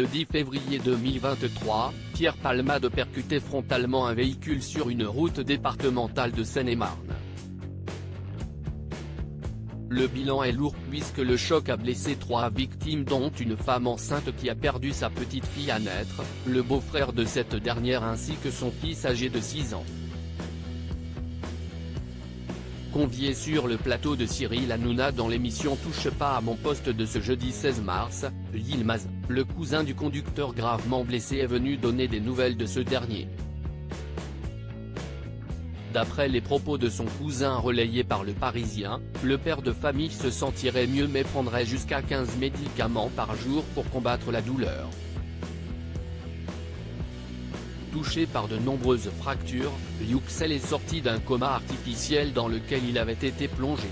Le 10 février 2023, Pierre Palmade percutait frontalement un véhicule sur une route départementale de Seine-et-Marne. Le bilan est lourd puisque le choc a blessé 3 victimes dont une femme enceinte qui a perdu sa petite fille à naître, le beau-frère de cette dernière ainsi que son fils âgé de 6 ans. Convié sur le plateau de Cyril Hanouna dans l'émission Touche pas à mon poste de ce jeudi 16 mars, Yilmaz, le cousin du conducteur gravement blessé est venu donner des nouvelles de ce dernier. D'après les propos de son cousin relayés par Le Parisien, le père de famille se sentirait mieux mais prendrait jusqu'à 15 médicaments par jour pour combattre la douleur. Touché par de nombreuses fractures, Yüksel est sorti d'un coma artificiel dans lequel il avait été plongé.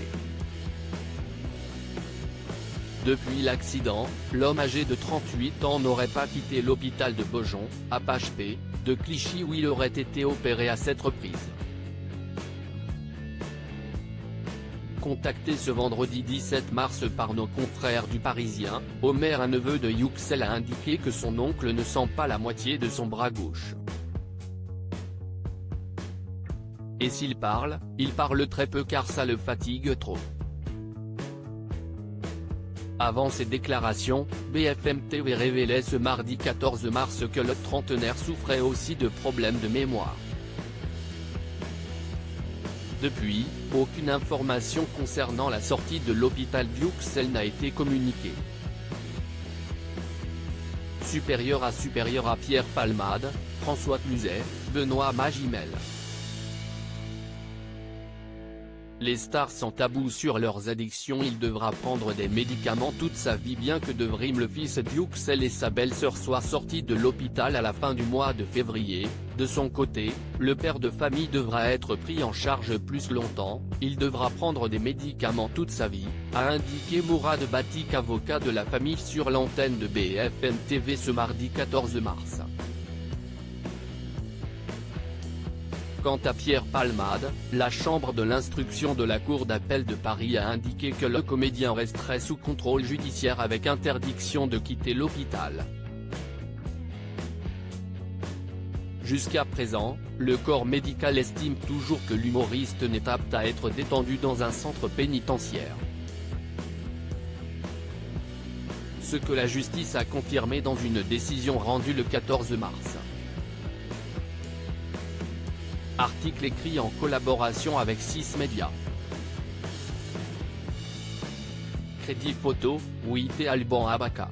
Depuis l'accident, l'homme âgé de 38 ans n'aurait pas quitté l'hôpital de Beaujon, à P, de Clichy où il aurait été opéré à 7 reprises. Contacté ce vendredi 17 mars par nos confrères du Parisien, Omer, un neveu de Yüksel, a indiqué que son oncle ne sent pas la moitié de son bras gauche. Et s'il parle, il parle très peu car ça le fatigue trop. Avant ces déclarations, BFM TV révélait ce mardi 14 mars que le trentenaire souffrait aussi de problèmes de mémoire. Depuis, aucune information concernant la sortie de l'hôpital d'Yuksel n'a été communiquée. Supérieur à Pierre Palmade, François Cluzet, Benoît Magimel. Les stars sont tabous sur leurs addictions. Il devra prendre des médicaments toute sa vie. Bien que Devrim, le fils d'Yuksel et sa belle-sœur, soient sortis de l'hôpital à la fin du mois de février, de son côté, le père de famille devra être pris en charge plus longtemps. Il devra prendre des médicaments toute sa vie, a indiqué Mourad Batik, avocat de la famille, sur l'antenne de BFM TV ce mardi 14 mars. Quant à Pierre Palmade, la chambre de l'instruction de la Cour d'appel de Paris a indiqué que le comédien resterait sous contrôle judiciaire avec interdiction de quitter l'hôpital. Jusqu'à présent, le corps médical estime toujours que l'humoriste n'est apte à être détendu dans un centre pénitentiaire. Ce que la justice a confirmé dans une décision rendue le 14 mars. Article écrit en collaboration avec 6 médias. Crédit photo, Ouité Alban Abaka.